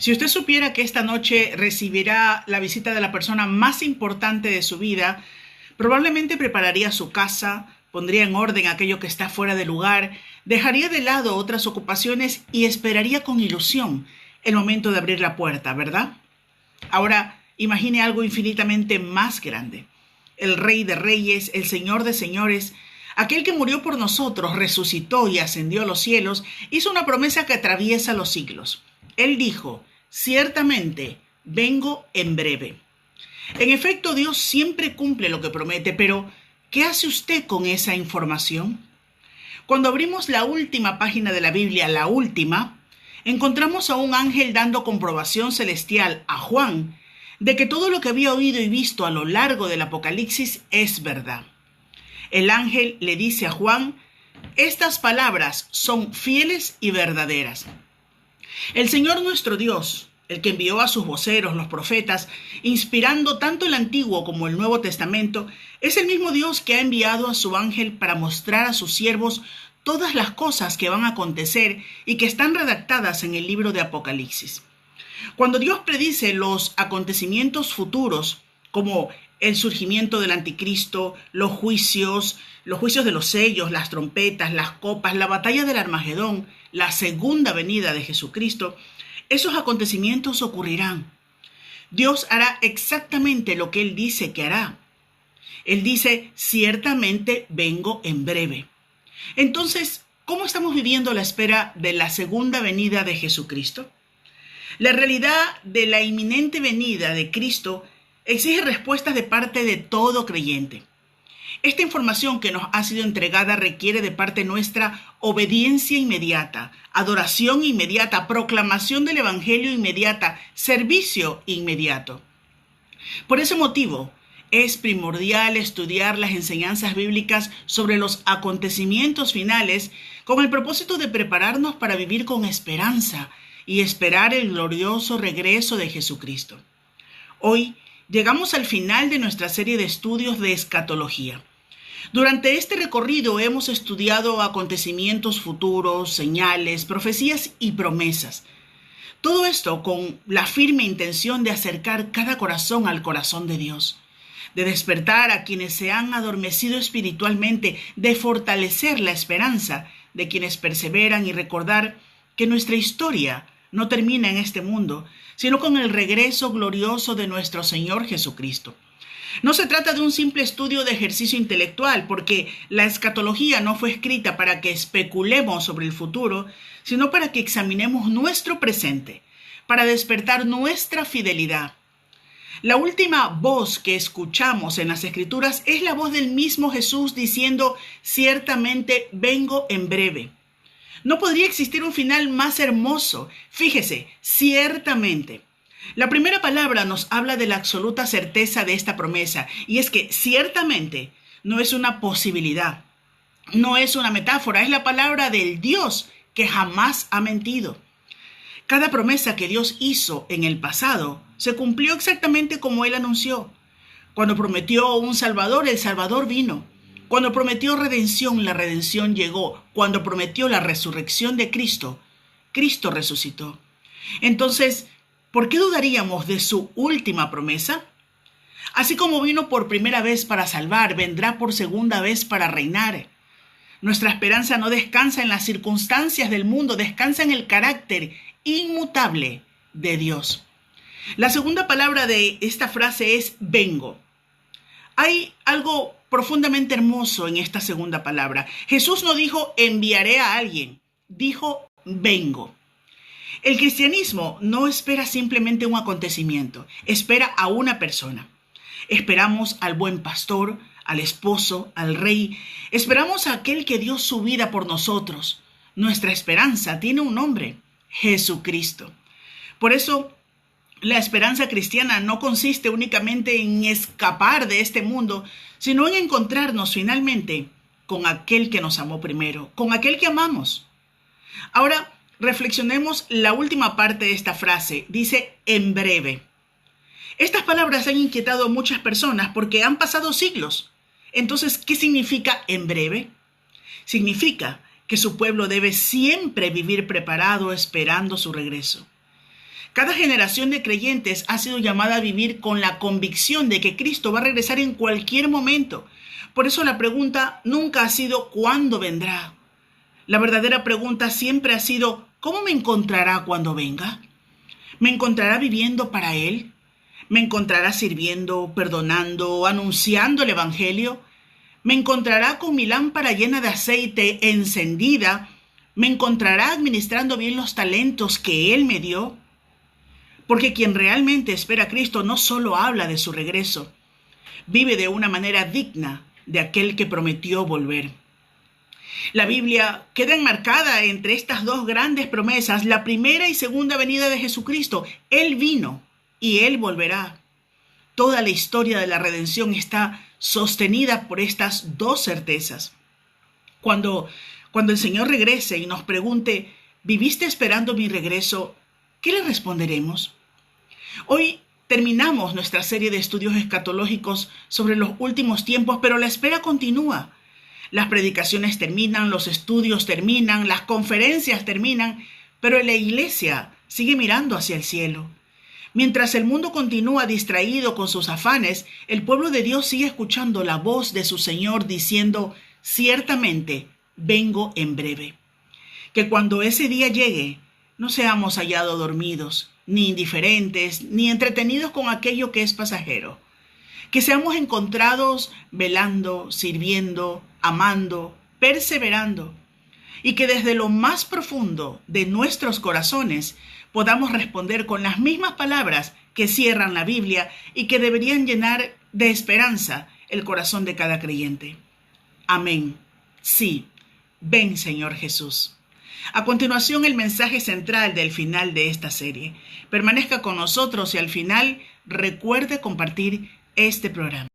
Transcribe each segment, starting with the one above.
Si usted supiera que esta noche recibirá la visita de la persona más importante de su vida, probablemente prepararía su casa, pondría en orden aquello que está fuera de lugar, dejaría de lado otras ocupaciones y esperaría con ilusión el momento de abrir la puerta, ¿verdad? Ahora, imagine algo infinitamente más grande. El Rey de Reyes, el Señor de Señores, aquel que murió por nosotros, resucitó y ascendió a los cielos, hizo una promesa que atraviesa los siglos. Él dijo: ciertamente, vengo en breve. En efecto, Dios siempre cumple lo que promete, pero ¿qué hace usted con esa información? Cuando abrimos la última página de la Biblia, la última, encontramos a un ángel dando comprobación celestial a Juan de que todo lo que había oído y visto a lo largo del Apocalipsis es verdad. El ángel le dice a Juan: estas palabras son fieles y verdaderas. El Señor nuestro Dios, el que envió a sus voceros, los profetas, inspirando tanto el Antiguo como el Nuevo Testamento, es el mismo Dios que ha enviado a su ángel para mostrar a sus siervos todas las cosas que van a acontecer y que están redactadas en el libro de Apocalipsis. Cuando Dios predice los acontecimientos futuros, como el surgimiento del anticristo, los juicios de los sellos, las trompetas, las copas, la batalla del Armagedón, la segunda venida de Jesucristo, esos acontecimientos ocurrirán. Dios hará exactamente lo que Él dice que hará. Él dice: ciertamente vengo en breve. Entonces, ¿cómo estamos viviendo la espera de la segunda venida de Jesucristo? La realidad de la inminente venida de Cristo exige respuestas de parte de todo creyente. Esta información que nos ha sido entregada requiere de parte nuestra obediencia inmediata, adoración inmediata, proclamación del Evangelio inmediata, servicio inmediato. Por ese motivo, es primordial estudiar las enseñanzas bíblicas sobre los acontecimientos finales con el propósito de prepararnos para vivir con esperanza y esperar el glorioso regreso de Jesucristo. Hoy llegamos al final de nuestra serie de estudios de escatología. Durante este recorrido hemos estudiado acontecimientos futuros, señales, profecías y promesas. Todo esto con la firme intención de acercar cada corazón al corazón de Dios, de despertar a quienes se han adormecido espiritualmente, de fortalecer la esperanza de quienes perseveran y recordar que nuestra historia no termina en este mundo, sino con el regreso glorioso de nuestro Señor Jesucristo. No se trata de un simple estudio de ejercicio intelectual, porque la escatología no fue escrita para que especulemos sobre el futuro, sino para que examinemos nuestro presente, para despertar nuestra fidelidad. La última voz que escuchamos en las Escrituras es la voz del mismo Jesús diciendo: ciertamente vengo en breve. No podría existir un final más hermoso. Fíjese, ciertamente. La primera palabra nos habla de la absoluta certeza de esta promesa, y es que ciertamente no es una posibilidad, no es una metáfora, es la palabra del Dios que jamás ha mentido. Cada promesa que Dios hizo en el pasado se cumplió exactamente como Él anunció. Cuando prometió un Salvador, el Salvador vino. Cuando prometió redención, la redención llegó. Cuando prometió la resurrección de Cristo, Cristo resucitó. Entonces, ¿por qué dudaríamos de su última promesa? Así como vino por primera vez para salvar, vendrá por segunda vez para reinar. Nuestra esperanza no descansa en las circunstancias del mundo, descansa en el carácter inmutable de Dios. La segunda palabra de esta frase es vengo. Hay algo profundamente hermoso en esta segunda palabra. Jesús no dijo enviaré a alguien, dijo vengo. El cristianismo no espera simplemente un acontecimiento, espera a una persona. Esperamos al buen pastor, al esposo, al rey. Esperamos a aquel que dio su vida por nosotros. Nuestra esperanza tiene un nombre: Jesucristo. Por eso, la esperanza cristiana no consiste únicamente en escapar de este mundo, sino en encontrarnos finalmente con aquel que nos amó primero, con aquel que amamos. Ahora, reflexionemos la última parte de esta frase. Dice en breve. Estas palabras han inquietado a muchas personas porque han pasado siglos. Entonces, ¿qué significa en breve? Significa que su pueblo debe siempre vivir preparado esperando su regreso. Cada generación de creyentes ha sido llamada a vivir con la convicción de que Cristo va a regresar en cualquier momento. Por eso la pregunta nunca ha sido ¿cuándo vendrá? La verdadera pregunta siempre ha sido ¿cómo me encontrará cuando venga? ¿Me encontrará viviendo para Él? ¿Me encontrará sirviendo, perdonando, anunciando el Evangelio? ¿Me encontrará con mi lámpara llena de aceite encendida? ¿Me encontrará administrando bien los talentos que Él me dio? Porque quien realmente espera a Cristo no solo habla de su regreso, vive de una manera digna de aquel que prometió volver. La Biblia queda enmarcada entre estas dos grandes promesas, la primera y segunda venida de Jesucristo. Él vino y Él volverá. Toda la historia de la redención está sostenida por estas dos certezas. Cuando el Señor regrese y nos pregunte, ¿viviste esperando mi regreso? ¿Qué le responderemos? Hoy terminamos nuestra serie de estudios escatológicos sobre los últimos tiempos, pero la espera continúa. Las predicaciones terminan, los estudios terminan, las conferencias terminan, pero la iglesia sigue mirando hacia el cielo. Mientras el mundo continúa distraído con sus afanes, el pueblo de Dios sigue escuchando la voz de su Señor diciendo, ciertamente, vengo en breve. Que cuando ese día llegue, no seamos hallados dormidos, ni indiferentes, ni entretenidos con aquello que es pasajero. Que seamos encontrados velando, sirviendo, amando, perseverando, y que desde lo más profundo de nuestros corazones podamos responder con las mismas palabras que cierran la Biblia y que deberían llenar de esperanza el corazón de cada creyente. Amén. Sí, ven Señor Jesús. A continuación, el mensaje central del final de esta serie. Permanezca con nosotros y al final recuerde compartir este programa.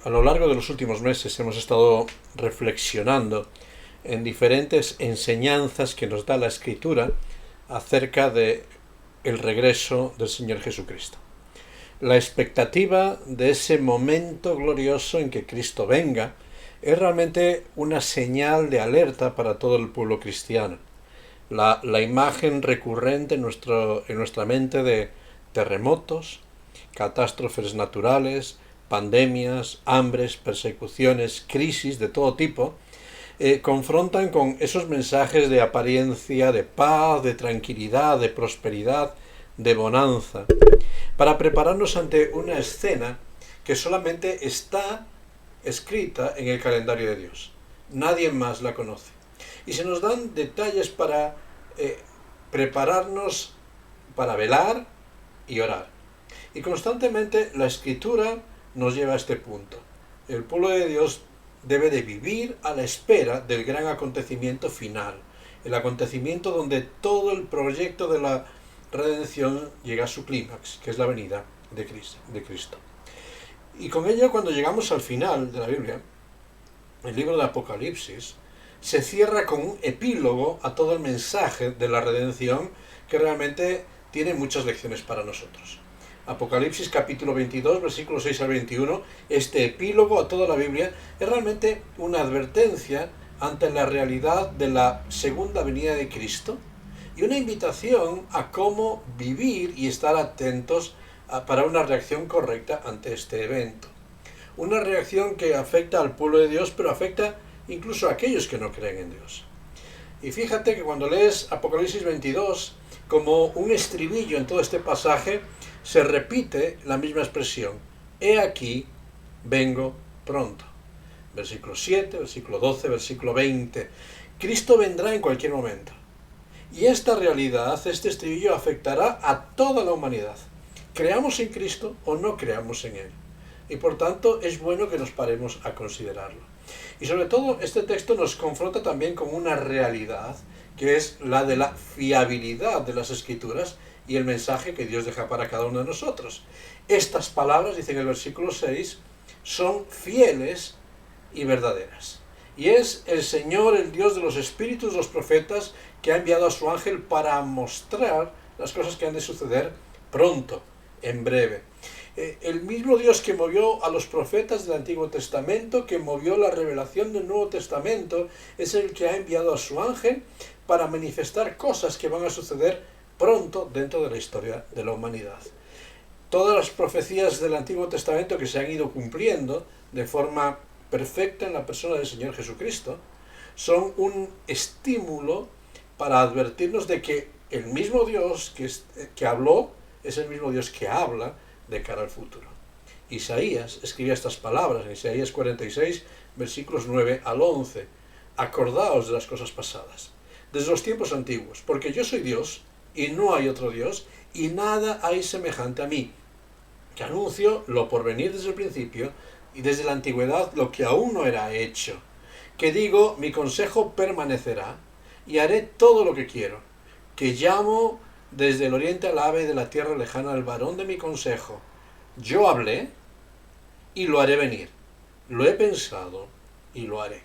A lo largo de los últimos meses hemos estado reflexionando en diferentes enseñanzas que nos da la Escritura acerca de el regreso del Señor Jesucristo. La expectativa de ese momento glorioso en que Cristo venga es realmente una señal de alerta para todo el pueblo cristiano. La imagen recurrente en nuestra mente de terremotos, catástrofes naturales, pandemias, hambres, persecuciones, crisis de todo tipo, confrontan con esos mensajes de apariencia, de paz, de tranquilidad, de prosperidad, de bonanza, para prepararnos ante una escena que solamente está escrita en el calendario de Dios. Nadie más la conoce. Y se nos dan detalles para prepararnos para velar y orar. Y constantemente la Escritura nos lleva a este punto. El pueblo de Dios debe de vivir a la espera del gran acontecimiento final, el acontecimiento donde todo el proyecto de la redención llega a su clímax, que es la venida de Cristo. Y con ello, cuando llegamos al final de la Biblia, el libro de Apocalipsis se cierra con un epílogo a todo el mensaje de la redención que realmente tiene muchas lecciones para nosotros. Apocalipsis capítulo 22, versículos 6 al 21, este epílogo a toda la Biblia es realmente una advertencia ante la realidad de la segunda venida de Cristo y una invitación a cómo vivir y estar atentos para una reacción correcta ante este evento. Una reacción que afecta al pueblo de Dios, pero afecta incluso a aquellos que no creen en Dios. Y fíjate que cuando lees Apocalipsis 22, como un estribillo en todo este pasaje, se repite la misma expresión. He aquí, vengo pronto. Versículo 7, versículo 12, versículo 20. Cristo vendrá en cualquier momento. Y esta realidad, este estribillo, afectará a toda la humanidad. Creamos en Cristo o no creamos en Él. Y por tanto es bueno que nos paremos a considerarlo. Y sobre todo este texto nos confronta también con una realidad que es la de la fiabilidad de las Escrituras y el mensaje que Dios deja para cada uno de nosotros. Estas palabras, dice en el versículo 6, son fieles y verdaderas. Y es el Señor, el Dios de los espíritus, los profetas, que ha enviado a su ángel para mostrar las cosas que han de suceder pronto, en breve. El mismo Dios que movió a los profetas del Antiguo Testamento, que movió la revelación del Nuevo Testamento, es el que ha enviado a su ángel para manifestar cosas que van a suceder pronto dentro de la historia de la humanidad. Todas las profecías del Antiguo Testamento que se han ido cumpliendo de forma perfecta en la persona del Señor Jesucristo son un estímulo para advertirnos de que el mismo Dios que habló es el mismo Dios que habla de cara al futuro. Isaías escribía estas palabras en Isaías 46, versículos 9 al 11. Acordaos de las cosas pasadas, desde los tiempos antiguos, porque yo soy Dios y no hay otro Dios, y nada hay semejante a mí, que anuncio lo por venir desde el principio y desde la antigüedad lo que aún no era hecho, que digo, mi consejo permanecerá y haré todo lo que quiero, que llamo desde el oriente al ave de la tierra lejana al varón de mi consejo. Yo hablé y lo haré venir, lo he pensado y lo haré.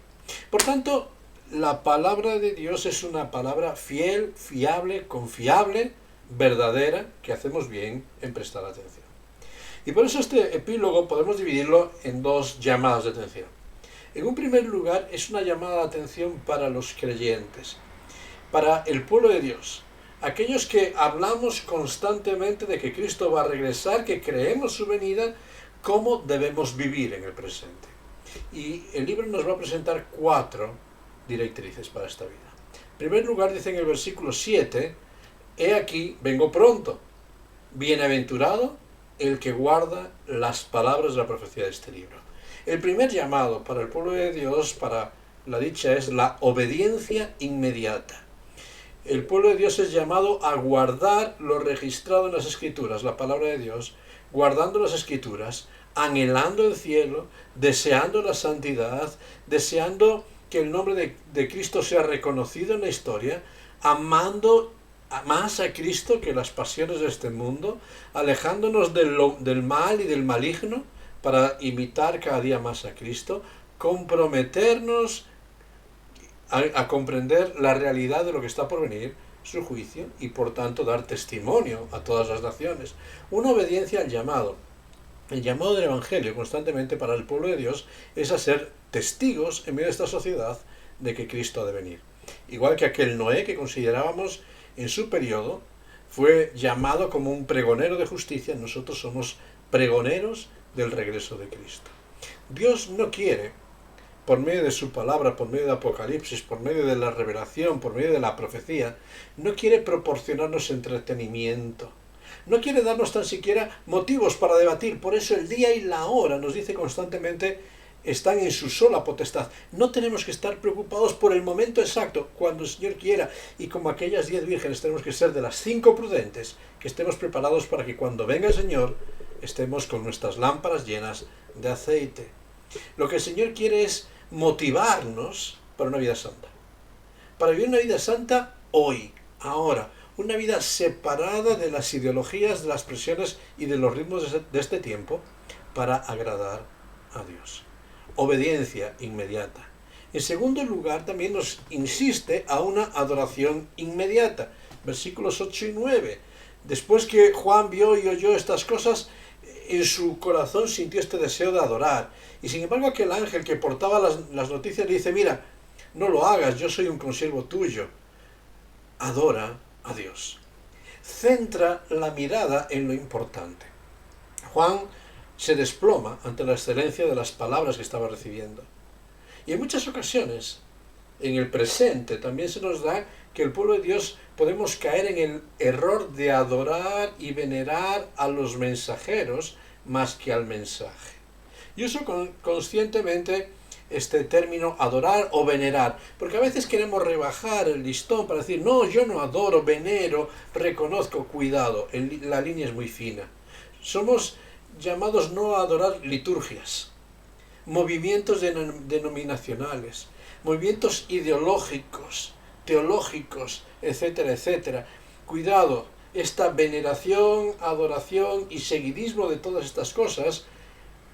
Por tanto, la palabra de Dios es una palabra fiel, fiable, confiable, verdadera, que hacemos bien en prestar atención. Y por eso este epílogo podemos dividirlo en dos llamadas de atención. En un primer lugar, es una llamada de atención para los creyentes, para el pueblo de Dios, aquellos que hablamos constantemente de que Cristo va a regresar, que creemos su venida, cómo debemos vivir en el presente. Y el libro nos va a presentar 4 directrices para esta vida. En primer lugar, dice en el versículo 7, he aquí, vengo pronto, bienaventurado el que guarda las palabras de la profecía de este libro. El primer llamado para el pueblo de Dios, para la dicha, es la obediencia inmediata. El pueblo de Dios es llamado a guardar lo registrado en las Escrituras, la palabra de Dios, guardando las Escrituras, anhelando el cielo, deseando la santidad, deseando que el nombre de Cristo sea reconocido en la historia, amando más a Cristo que las pasiones de este mundo, alejándonos del mal y del maligno para imitar cada día más a Cristo, comprometernos a comprender la realidad de lo que está por venir, su juicio, y por tanto dar testimonio a todas las naciones. Una obediencia al llamado. El llamado del Evangelio constantemente para el pueblo de Dios es a ser testigos en medio de esta sociedad de que Cristo ha de venir. Igual que aquel Noé que considerábamos en su periodo fue llamado como un pregonero de justicia, nosotros somos pregoneros del regreso de Cristo. Dios no quiere, por medio de su palabra, por medio de Apocalipsis, por medio de la revelación, por medio de la profecía, no quiere proporcionarnos entretenimiento. No quiere darnos tan siquiera motivos para debatir. Por eso el día y la hora, nos dice constantemente, están en su sola potestad. No tenemos que estar preocupados por el momento exacto, cuando el Señor quiera. Y como aquellas 10 vírgenes tenemos que ser de las 5 prudentes, que estemos preparados para que cuando venga el Señor estemos con nuestras lámparas llenas de aceite. Lo que el Señor quiere es motivarnos para una vida santa. Para vivir una vida santa hoy, ahora. Una vida separada de las ideologías, de las presiones y de los ritmos de este tiempo para agradar a Dios. Obediencia inmediata. En segundo lugar, también nos insiste a una adoración inmediata. Versículos 8 y 9. Después que Juan vio y oyó estas cosas, en su corazón sintió este deseo de adorar. Y sin embargo aquel ángel que portaba las noticias le dice, mira, no lo hagas, yo soy un consiervo tuyo. Adora a Dios. Centra la mirada en lo importante. Juan se desploma ante la excelencia de las palabras que estaba recibiendo. Y en muchas ocasiones, en el presente, también se nos da que el pueblo de Dios podemos caer en el error de adorar y venerar a los mensajeros más que al mensaje. Y uso conscientemente este término adorar o venerar, porque a veces queremos rebajar el listón para decir, no, yo no adoro, venero, reconozco, cuidado, la línea es muy fina. Somos llamados no a adorar liturgias, movimientos denominacionales, movimientos ideológicos, teológicos, etcétera, etcétera. Cuidado, esta veneración, adoración y seguidismo de todas estas cosas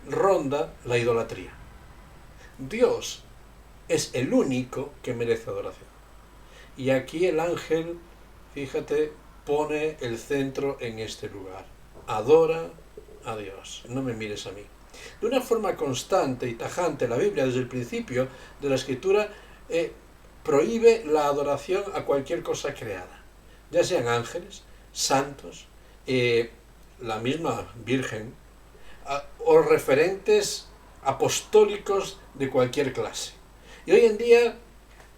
ronda la idolatría. Dios es el único que merece adoración. Y aquí el ángel, fíjate, pone el centro en este lugar. adora a Dios, no me mires a mí. De una forma constante y tajante, la Biblia desde el principio de la Escritura prohíbe la adoración a cualquier cosa creada, ya sean ángeles, santos, la misma Virgen, o referentes apostólicos de cualquier clase. Y hoy en día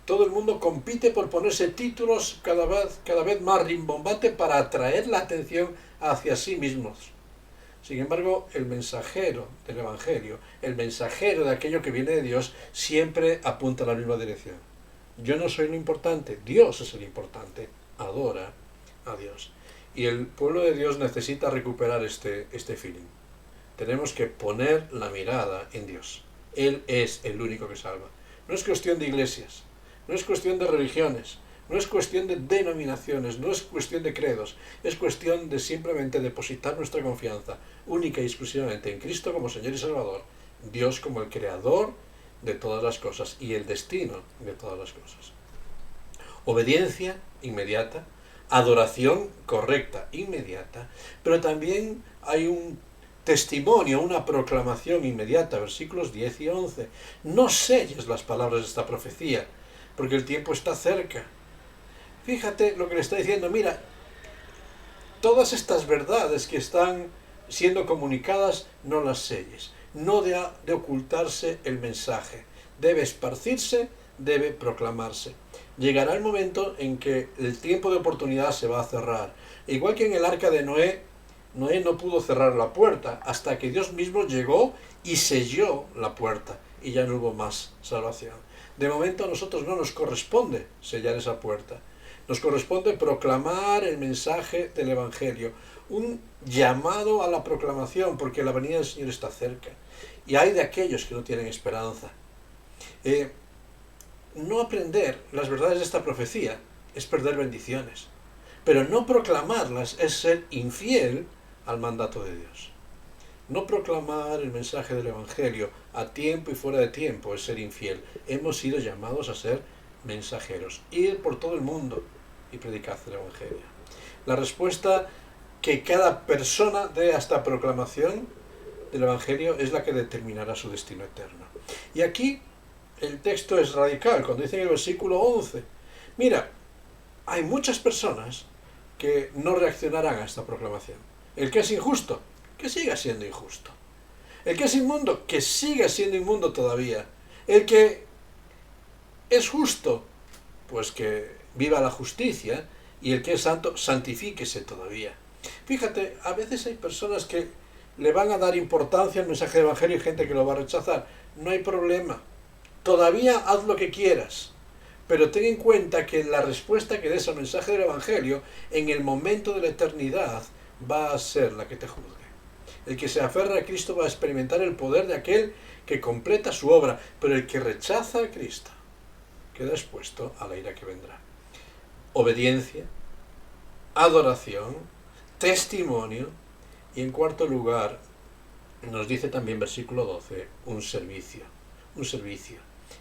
todo el mundo compite por ponerse títulos cada vez más rimbombantes para atraer la atención hacia sí mismos. Sin embargo, el mensajero del Evangelio, el mensajero de aquello que viene de Dios, siempre apunta a la misma dirección. Yo no soy lo importante, Dios es el importante. Adora a Dios. Y el pueblo de Dios necesita recuperar este feeling. Tenemos que poner la mirada en Dios. Él es el único que salva. No es cuestión de iglesias, no es cuestión de religiones, no es cuestión de denominaciones, no es cuestión de credos, es cuestión de simplemente depositar nuestra confianza única y exclusivamente en Cristo como Señor y Salvador, Dios como el creador de todas las cosas y el destino de todas las cosas. Obediencia inmediata, adoración correcta, inmediata, pero también hay un testimonio, una proclamación inmediata, versículos 10 y 11. No selles las palabras de esta profecía, porque el tiempo está cerca. Fíjate lo que le está diciendo, mira, todas estas verdades que están siendo comunicadas, no las selles. No de ocultarse el mensaje. Debe esparcirse, debe proclamarse. Llegará el momento en que el tiempo de oportunidad se va a cerrar. Igual que en el arca de Noé, Noé no pudo cerrar la puerta hasta que Dios mismo llegó y selló la puerta y ya no hubo más salvación. De momento a nosotros no nos corresponde sellar esa puerta. Nos corresponde proclamar el mensaje del Evangelio, un llamado a la proclamación, porque la venida del Señor está cerca. Y hay de aquellos que no tienen esperanza. No aprender las verdades de esta profecía es perder bendiciones, pero no proclamarlas es ser infiel al mandato de Dios. No proclamar el mensaje del Evangelio a tiempo y fuera de tiempo es ser infiel. Hemos sido llamados a ser mensajeros, ir por todo el mundo y predicar el Evangelio. La respuesta que cada persona dé a esta proclamación del Evangelio es la que determinará su destino eterno. Y aquí el texto es radical, cuando dice en el versículo 11, mira, hay muchas personas que no reaccionarán a esta proclamación. El que es injusto, que siga siendo injusto. El que es inmundo, que siga siendo inmundo todavía. El que es justo, pues que viva la justicia. Y el que es santo, santifíquese todavía. Fíjate, a veces hay personas que le van a dar importancia al mensaje del Evangelio y gente que lo va a rechazar. No hay problema. Todavía haz lo que quieras. Pero ten en cuenta que la respuesta que des al mensaje del Evangelio, en el momento de la eternidad, va a ser la que te juzgue. El que se aferra a Cristo va a experimentar el poder de aquel que completa su obra, pero el que rechaza a Cristo queda expuesto a la ira que vendrá. Obediencia, adoración, testimonio y en cuarto lugar, nos dice también versículo 12, un servicio.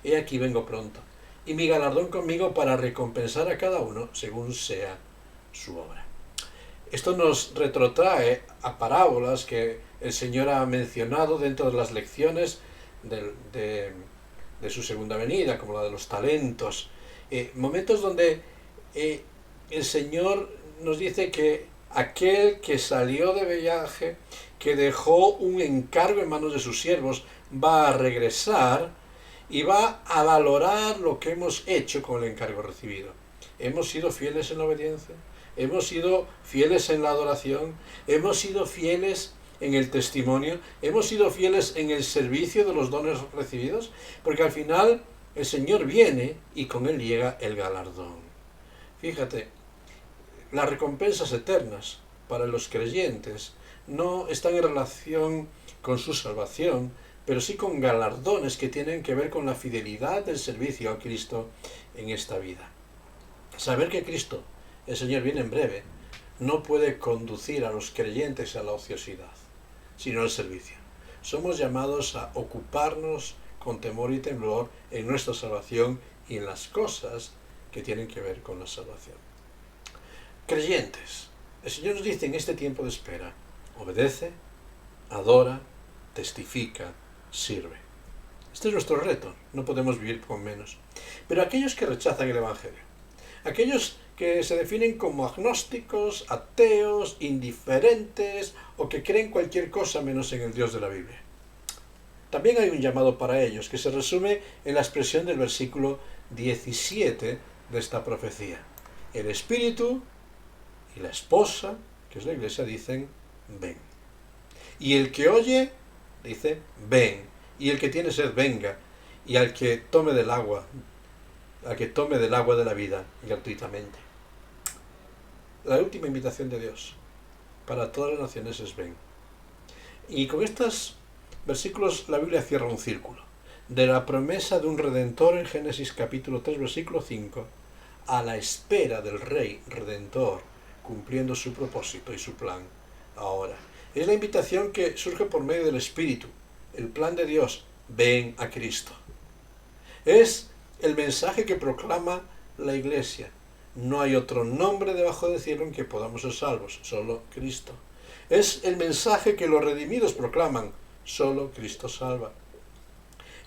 He aquí vengo pronto, y mi galardón conmigo para recompensar a cada uno según sea su obra. Esto nos retrotrae a parábolas que el Señor ha mencionado dentro de las lecciones de su segunda venida, como la de los talentos. Momentos donde el Señor nos dice que aquel que salió de viaje, que dejó un encargo en manos de sus siervos, va a regresar y va a valorar lo que hemos hecho con el encargo recibido. ¿Hemos sido fieles en la obediencia? ¿Hemos sido fieles en la adoración? ¿Hemos sido fieles en el testimonio? ¿Hemos sido fieles en el servicio de los dones recibidos? Porque al final el Señor viene y con Él llega el galardón. Fíjate, las recompensas eternas para los creyentes no están en relación con su salvación, pero sí con galardones que tienen que ver con la fidelidad del servicio a Cristo en esta vida. Saber que Cristo, el Señor, viene en breve, no puede conducir a los creyentes a la ociosidad, sino al servicio. Somos llamados a ocuparnos con temor y temblor en nuestra salvación y en las cosas que tienen que ver con la salvación. Creyentes, el Señor nos dice en este tiempo de espera, Obedece, adora, testifica, sirve. Este es nuestro reto, no podemos vivir con menos. Pero aquellos que rechazan el Evangelio, aquellos que se definen como agnósticos, ateos, indiferentes o que creen cualquier cosa menos en el Dios de la Biblia. También hay un llamado para ellos que se resume en la expresión del versículo 17 de esta profecía. El Espíritu y la esposa, que es la Iglesia, dicen ven. Y el que oye, dice ven. Y el que tiene sed, venga. Y al que tome del agua de la vida gratuitamente. La última invitación de Dios para todas las naciones es ven. Y con estos versículos la Biblia cierra un círculo. De la promesa de un Redentor en Génesis capítulo 3, versículo 5, a la espera del Rey Redentor, cumpliendo su propósito y su plan ahora. Es la invitación que surge por medio del Espíritu, el plan de Dios, ven a Cristo. Es el mensaje que proclama la Iglesia. No hay otro nombre debajo del cielo en que podamos ser salvos, solo Cristo. Es el mensaje que los redimidos proclaman, solo Cristo salva.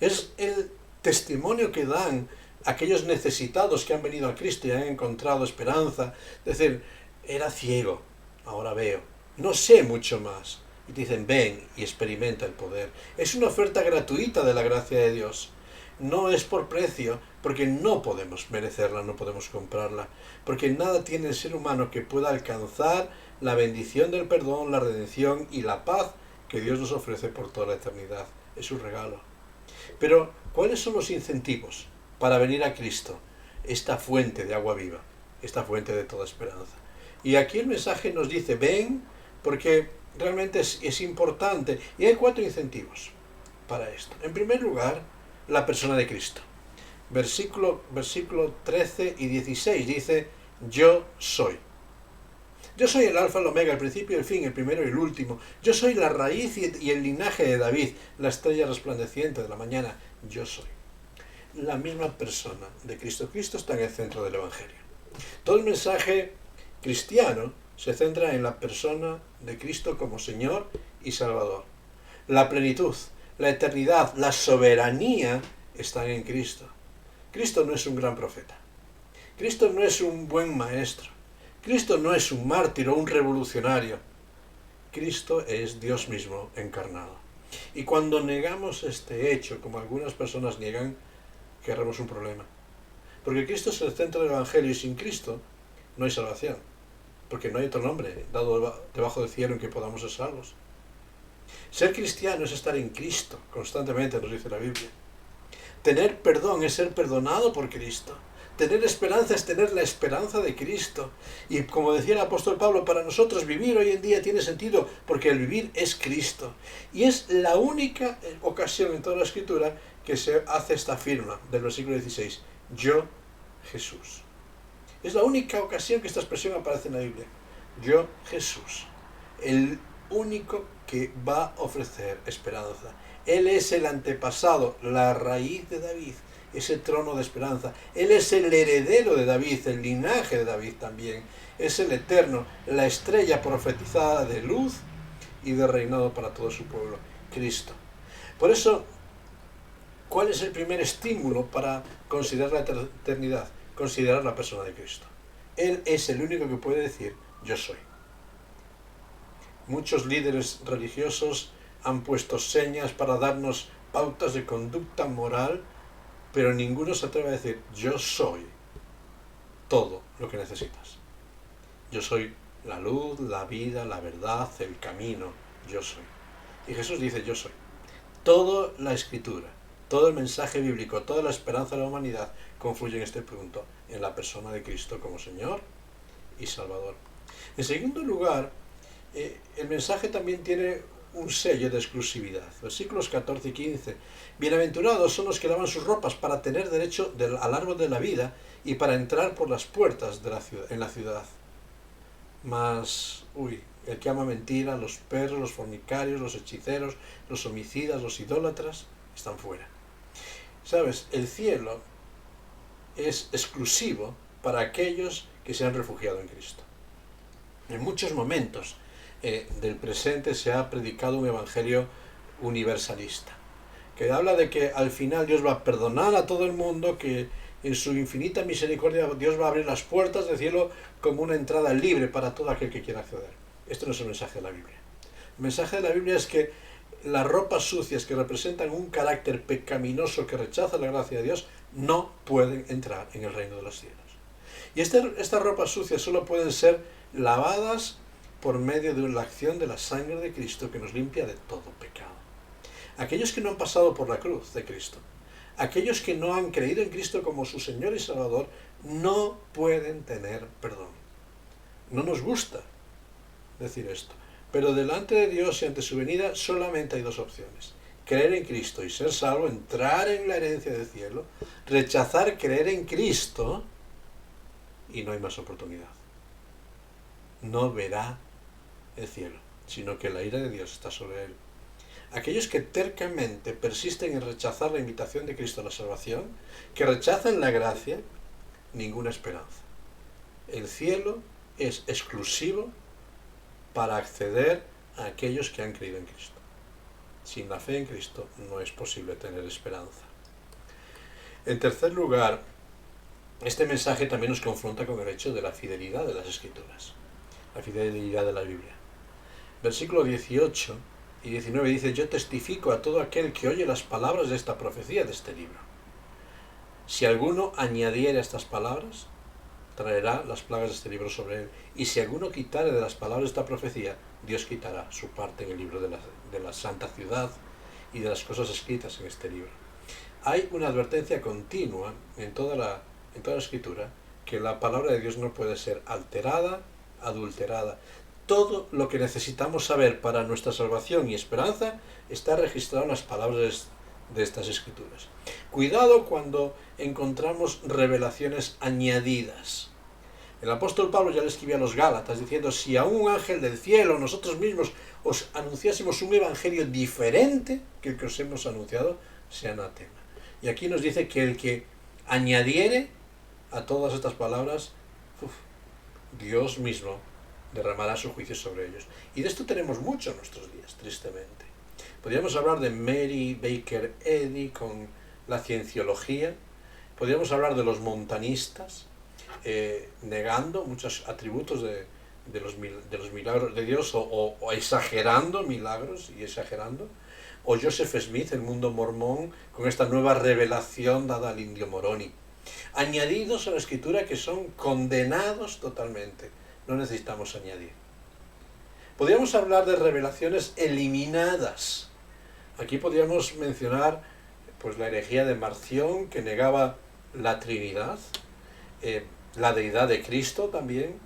Es el testimonio que dan aquellos necesitados que han venido a Cristo y han encontrado esperanza. Es decir, era ciego, ahora veo. No sé mucho más. Y te dicen, ven y experimenta el poder. Es una oferta gratuita de la gracia de Dios. No es por precio, porque no podemos merecerla, no podemos comprarla. Porque nada tiene el ser humano que pueda alcanzar la bendición del perdón, la redención y la paz que Dios nos ofrece por toda la eternidad. Es un regalo. Pero, ¿cuáles son los incentivos para venir a Cristo? Esta fuente de agua viva, esta fuente de toda esperanza. Y aquí el mensaje nos dice, ven, porque realmente es importante. Y hay 4 incentivos para esto. En primer lugar, la persona de Cristo. Versículo 13 y 16 dice, yo soy. Yo soy el alfa, el omega, el principio y el fin, el primero y el último. Yo soy la raíz y el linaje de David, la estrella resplandeciente de la mañana. Yo soy. La misma persona de Cristo. Cristo está en el centro del Evangelio. Todo el mensaje cristiano se centra en la persona de Cristo como Señor y Salvador. La plenitud, la eternidad, la soberanía están en Cristo. Cristo no es un gran profeta. Cristo no es un buen maestro. Cristo no es un mártir o un revolucionario. Cristo es Dios mismo encarnado. Y cuando negamos este hecho, como algunas personas niegan, queremos un problema. Porque Cristo es el centro del Evangelio y sin Cristo no hay salvación. Porque no hay otro nombre dado debajo del cielo en que podamos ser salvos. Ser cristiano es estar en Cristo constantemente, nos dice la Biblia. Tener perdón es ser perdonado por Cristo. Tener esperanza es tener la esperanza de Cristo. Y como decía el apóstol Pablo, para nosotros vivir hoy en día tiene sentido porque el vivir es Cristo. Y es la única ocasión en toda la Escritura que se hace esta firma del versículo 16. Yo, Jesús. Es la única ocasión que esta expresión aparece en la Biblia. Yo, Jesús. El único que va a ofrecer esperanza. Él es el antepasado, la raíz de David. Ese trono de esperanza. Él es el heredero de David, el linaje de David también. Es el eterno, la estrella profetizada de luz y de reinado para todo su pueblo, Cristo. Por eso, ¿cuál es el primer estímulo para considerar la eternidad? Considerar la persona de Cristo. Él es el único que puede decir, yo soy. Muchos líderes religiosos han puesto señas para darnos pautas de conducta moral, pero ninguno se atreve a decir, yo soy todo lo que necesitas. Yo soy la luz, la vida, la verdad, el camino. Yo soy. Y Jesús dice, yo soy. Toda la Escritura, todo el mensaje bíblico, toda la esperanza de la humanidad confluye en este punto, en la persona de Cristo como Señor y Salvador. En segundo lugar, el mensaje también tiene un sello de exclusividad. Versículos 14 y 15. Bienaventurados son los que lavan sus ropas para tener derecho al árbol de la vida y para entrar por las puertas de en la ciudad. Mas, el que ama mentira, los perros, los fornicarios, los hechiceros, los homicidas, los idólatras, están fuera. ¿Sabes? El cielo es exclusivo para aquellos que se han refugiado en Cristo. En muchos momentos, del presente se ha predicado un evangelio universalista, que habla de que al final Dios va a perdonar a todo el mundo, que en su infinita misericordia Dios va a abrir las puertas del cielo como una entrada libre para todo aquel que quiera acceder. Esto no es el mensaje de la Biblia. El mensaje de la Biblia es que las ropas sucias que representan un carácter pecaminoso que rechaza la gracia de Dios no pueden entrar en el reino de los cielos. Y estas ropas sucias solo pueden ser lavadas por medio de la acción de la sangre de Cristo que nos limpia de todo pecado. Aquellos que no han pasado por la cruz de Cristo, aquellos que no han creído en Cristo como su Señor y Salvador, no pueden tener perdón. No nos gusta decir esto, pero delante de Dios y ante su venida solamente hay dos opciones: creer en Cristo y ser salvo, entrar en la herencia del cielo, rechazar creer en Cristo y no hay más oportunidad. No verá el cielo, sino que la ira de Dios está sobre él. Aquellos que tercamente persisten en rechazar la invitación de Cristo a la salvación, que rechazan la gracia, ninguna esperanza. El cielo es exclusivo para acceder a aquellos que han creído en Cristo. Sin la fe en Cristo no es posible tener esperanza. En tercer lugar, este mensaje también nos confronta con el hecho de la fidelidad de las Escrituras, la fidelidad de la Biblia. Versículo 18 y 19 dice: yo testifico a todo aquel que oye las palabras de esta profecía de este libro. Si alguno añadiere estas palabras, traerá las plagas de este libro sobre él. Y si alguno quitare de las palabras de esta profecía, Dios quitará su parte en el libro de la santa ciudad y de las cosas escritas en este libro. Hay una advertencia continua en toda la Escritura que la palabra de Dios no puede ser alterada, adulterada. Todo lo que necesitamos saber para nuestra salvación y esperanza está registrado en las palabras de estas Escrituras. Cuidado cuando encontramos revelaciones añadidas. El apóstol Pablo ya le escribía a los Gálatas diciendo: si a un ángel del cielo, nosotros mismos, os anunciásemos un evangelio diferente que el que os hemos anunciado, sea anatema. Y aquí nos dice que el que añadiere a todas estas palabras, Dios mismo derramará su juicio sobre ellos. Y de esto tenemos mucho en nuestros días, tristemente. Podríamos hablar de Mary Baker Eddy con la cienciología. Podríamos hablar de los montanistas, negando muchos atributos de los milagros de Dios, o exagerando milagros y exagerando. O Joseph Smith, el mundo mormón, con esta nueva revelación dada al indio Moroni. Añadidos a la Escritura que son condenados totalmente. No necesitamos añadir. Podríamos hablar de revelaciones eliminadas. Aquí podríamos mencionar pues la herejía de Marción, que negaba la Trinidad, la deidad de Cristo también.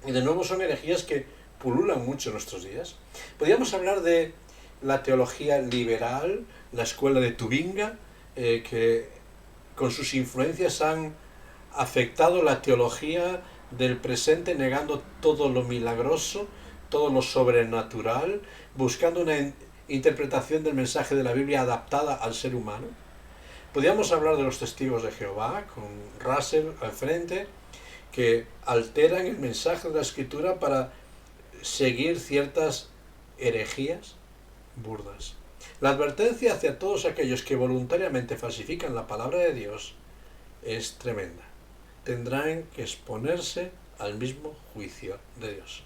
Y de nuevo son herejías que pululan mucho en nuestros días. Podríamos hablar de la teología liberal, la escuela de Tubinga, que con sus influencias han afectado la teología del presente, negando todo lo milagroso, todo lo sobrenatural, buscando una interpretación del mensaje de la Biblia adaptada al ser humano. Podríamos hablar de los testigos de Jehová, con Russell al frente, que alteran el mensaje de la Escritura para seguir ciertas herejías burdas. La advertencia hacia todos aquellos que voluntariamente falsifican la palabra de Dios es tremenda. Tendrán que exponerse al mismo juicio de Dios.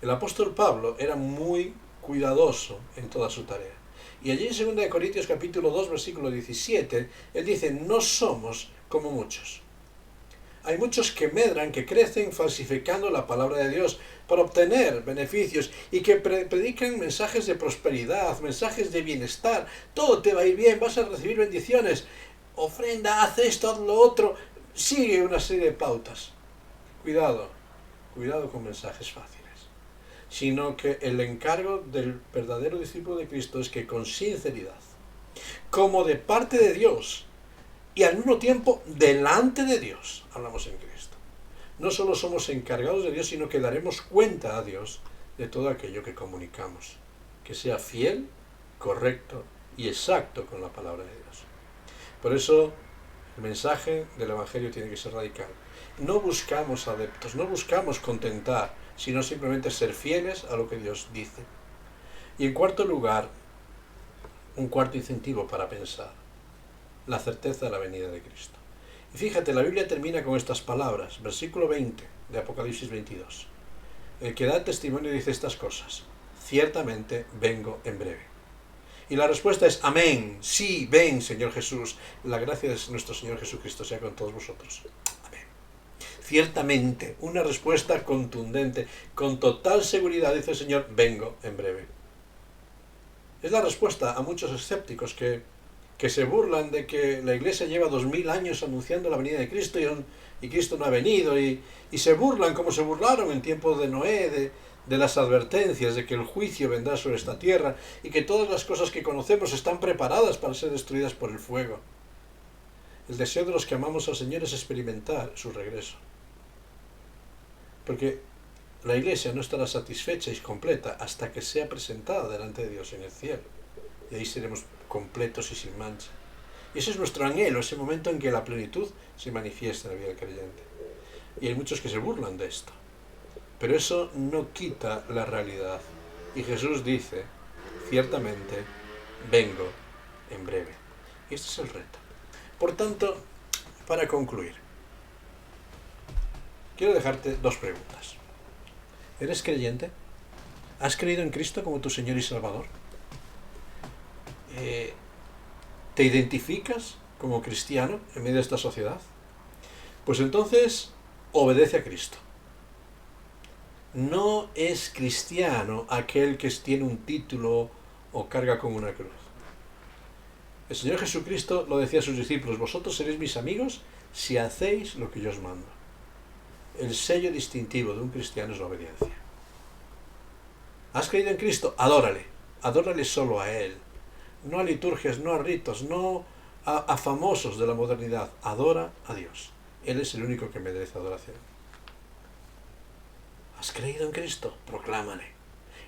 El apóstol Pablo era muy cuidadoso en toda su tarea. Y allí en 2 Corintios capítulo 2, versículo 17, él dice: no somos como muchos. Hay muchos que medran, que crecen falsificando la palabra de Dios para obtener beneficios y que predican mensajes de prosperidad, mensajes de bienestar. Todo te va a ir bien, vas a recibir bendiciones. Ofrenda, haz esto, haz lo otro. Sigue una serie de pautas. Cuidado con mensajes fáciles. Sino que el encargo del verdadero discípulo de Cristo es que con sinceridad, como de parte de Dios, y al mismo tiempo delante de Dios, hablamos en Cristo. No solo somos encargados de Dios, sino que daremos cuenta a Dios de todo aquello que comunicamos. Que sea fiel, correcto y exacto con la palabra de Dios. Por eso el mensaje del Evangelio tiene que ser radical. No buscamos adeptos, no buscamos contentar sino simplemente ser fieles a lo que Dios dice. Y en cuarto lugar, un cuarto incentivo para pensar, la certeza de la venida de Cristo. Y fíjate, la Biblia termina con estas palabras, versículo 20 de Apocalipsis 22. El que da testimonio dice estas cosas: ciertamente vengo en breve. Y la respuesta es amén, sí, ven, Señor Jesús. La gracia de nuestro Señor Jesucristo sea con todos vosotros. Amén. Ciertamente, una respuesta contundente, con total seguridad, dice el Señor: vengo en breve. Es la respuesta a muchos escépticos que se burlan de que la Iglesia lleva 2000 años anunciando la venida de Cristo y Cristo no ha venido, y se burlan como se burlaron en tiempos de Noé, de las advertencias de que el juicio vendrá sobre esta tierra y que todas las cosas que conocemos están preparadas para ser destruidas por el fuego. El deseo de los que amamos al Señor es experimentar su regreso. Porque la Iglesia no estará satisfecha y completa hasta que sea presentada delante de Dios en el cielo. Y ahí seremos completos y sin mancha. Y ese es nuestro anhelo, ese momento en que la plenitud se manifiesta en la vida del creyente. Y hay muchos que se burlan de esto. Pero eso no quita la realidad. Y Jesús dice: ciertamente vengo en breve. Y este es el reto. Por tanto, para concluir, quiero dejarte dos preguntas. ¿Eres creyente? ¿Has creído en Cristo como tu Señor y Salvador? ¿Te identificas como cristiano en medio de esta sociedad? Pues entonces, obedece a Cristo. No es cristiano aquel que tiene un título o carga con una cruz. El Señor Jesucristo lo decía a sus discípulos: vosotros seréis mis amigos si hacéis lo que yo os mando. El sello distintivo de un cristiano es la obediencia. ¿Has creído en Cristo? Adórale. Adórale solo a Él. No a liturgias, no a ritos, no a famosos de la modernidad. Adora a Dios. Él es el único que merece adoración. ¿Has creído en Cristo? Proclámale.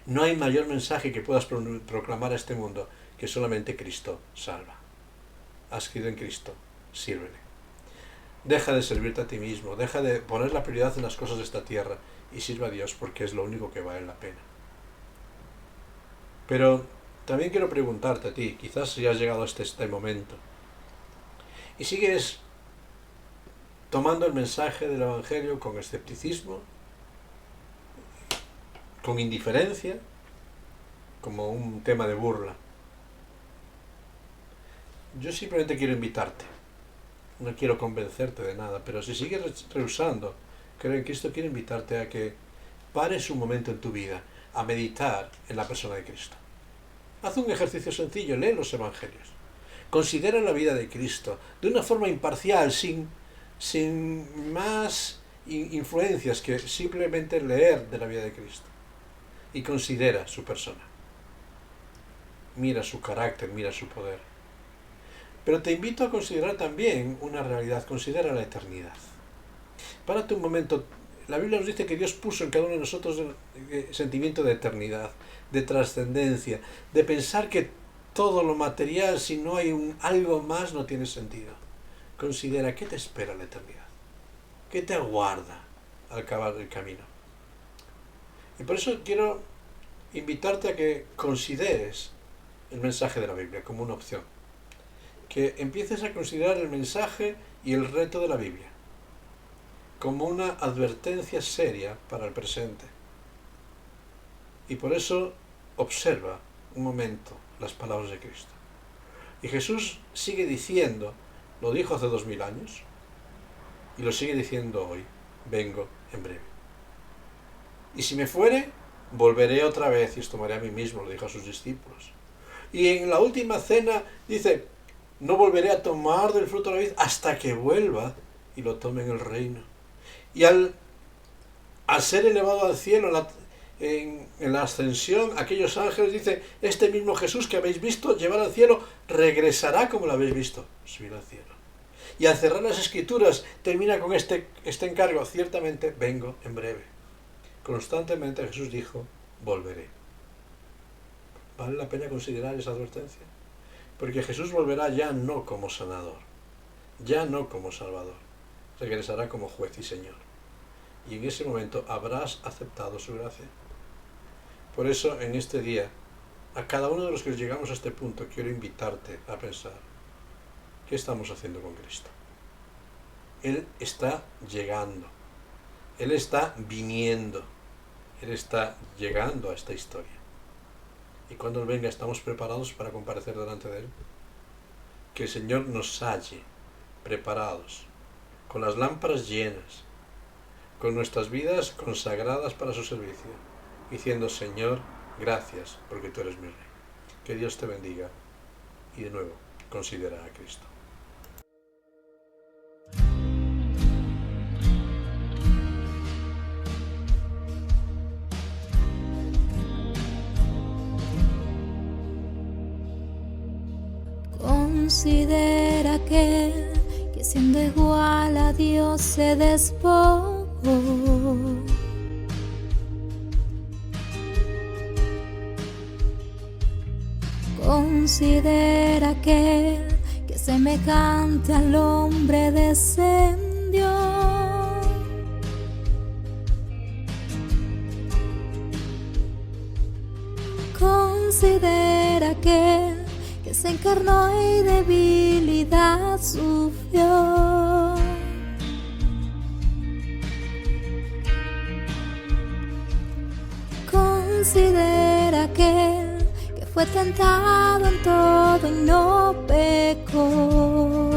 No hay mayor mensaje que puedas proclamar a este mundo que solamente Cristo salva. ¿Has creído en Cristo? Sírvele. Deja de servirte a ti mismo, deja de poner la prioridad en las cosas de esta tierra y sirva a Dios, porque es lo único que vale la pena. Pero también quiero preguntarte a ti, quizás si has llegado hasta este momento y sigues tomando el mensaje del Evangelio con escepticismo, con indiferencia, como un tema de burla. Yo simplemente quiero invitarte. No quiero convencerte de nada, pero si sigues rehusando creer en Cristo, quiero invitarte a que pares un momento en tu vida a meditar en la persona de Cristo. Haz un ejercicio sencillo, lee los Evangelios. Considera la vida de Cristo de una forma imparcial, sin más influencias que simplemente leer de la vida de Cristo. Y considera su persona. Mira su carácter, mira su poder. Pero te invito a considerar también una realidad, considera la eternidad. Párate un momento. La Biblia nos dice que Dios puso en cada uno de nosotros el sentimiento de eternidad, de trascendencia, de pensar que todo lo material, si no hay algo más, no tiene sentido. Considera qué te espera la eternidad, qué te aguarda al acabar el camino. Y por eso quiero invitarte a que consideres el mensaje de la Biblia como una opción. Que empieces a considerar el mensaje y el reto de la Biblia como una advertencia seria para el presente. Y por eso observa un momento las palabras de Cristo. Y Jesús sigue diciendo, lo dijo hace 2000 años, y lo sigue diciendo hoy: vengo en breve. Y si me fuere, volveré otra vez y os tomaré a mí mismo, lo dijo a sus discípulos. Y en la última cena dice: no volveré a tomar del fruto de la vid hasta que vuelva y lo tome en el reino. Y al ser elevado al cielo, en la ascensión, aquellos ángeles dicen: este mismo Jesús que habéis visto llevar al cielo, regresará como lo habéis visto subir al cielo. Y al cerrar las Escrituras termina con este encargo: ciertamente vengo en breve. Constantemente Jesús dijo: volveré. ¿Vale la pena considerar esa advertencia? Porque Jesús volverá ya no como sanador, ya no como salvador, regresará como juez y señor. y en ese momento habrás aceptado su gracia. Por eso, en este día, a cada uno de los que llegamos a este punto, quiero invitarte a pensar, ¿qué estamos haciendo con Cristo? Él está llegando, Él está viniendo, Él está llegando a esta historia. Y cuando Él venga, ¿estamos preparados para comparecer delante de Él? Que el Señor nos halle preparados, con las lámparas llenas, con nuestras vidas consagradas para su servicio, diciendo: Señor, gracias porque tú eres mi Rey. Que Dios te bendiga y de nuevo considera a Cristo. Considera que siendo igual a Dios se despojó. Considera que semejante al hombre descendió. Considera que se encarnó y debilidad sufrió. Considera que fue tentado en todo y no pecó.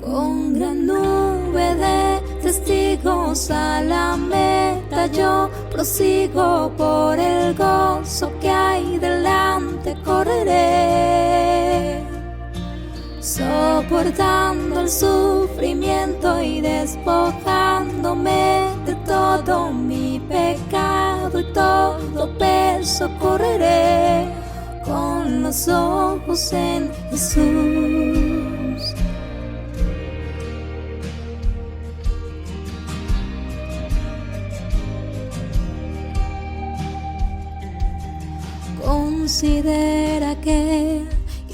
Con gran nube de testigos a la meta yo prosigo, por el gozo que hay delante correré, soportando el sufrimiento y despojándome de todo mi pecado y todo peso correré con los ojos en Jesús. Considera que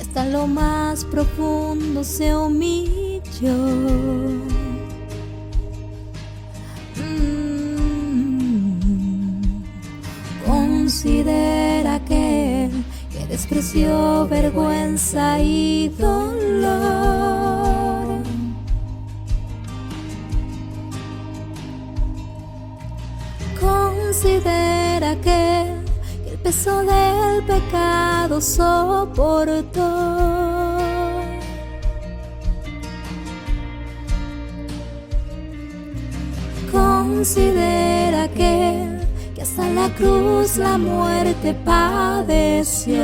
hasta lo más profundo se humilló. Considera que despreció vergüenza y dolor. Considera que el peso del pecado soportó. Considera que hasta la cruz la muerte padeció.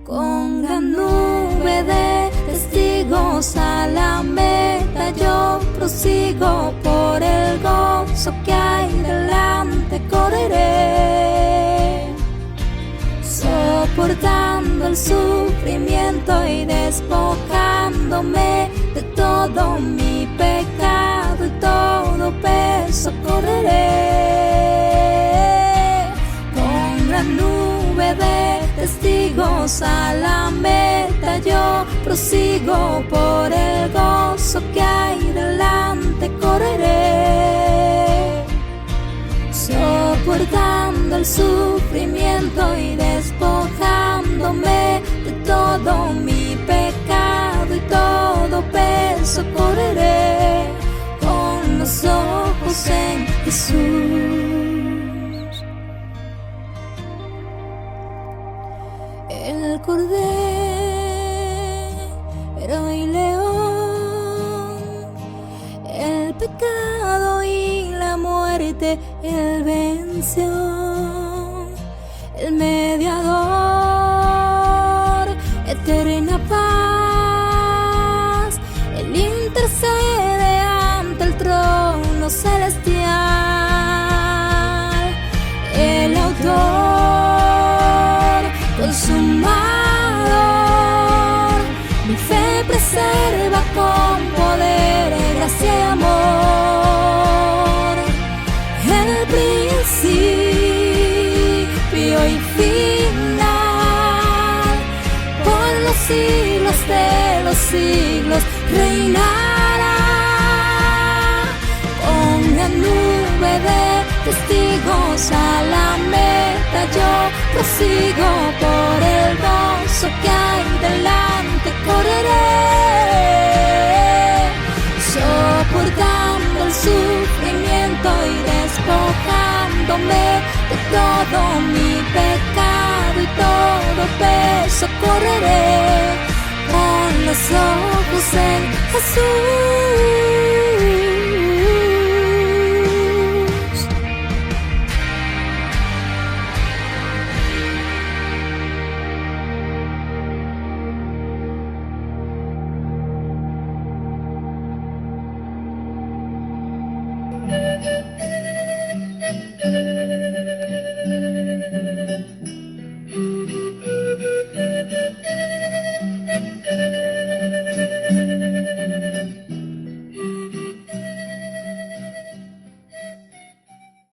Con gran nube de testigos a la meta yo prosigo, por el gozo que hay delante correré, soportando el sufrimiento y despojándome de todo mi pecado y todo peso correré. Con gran nube de testigos a la meta yo prosigo, por el gozo que hay delante correré, soportando el sufrimiento y despojándome de todo mi pecado y todo peso correré con los ojos en Jesús. El Cordero y León, el pecado y la muerte Él venció, el mediador, eterna paz, Él intercede ante el trono celestial, el autor consumador, mi fe preserva con poder, gracia y amor, el principio y final, siglos reinará. Con la nube de testigos a la meta yo prosigo, por el gozo que hay delante correré, soportando el sufrimiento y despojándome de todo mi pecado y todo peso correré, con los ojos en Jesús.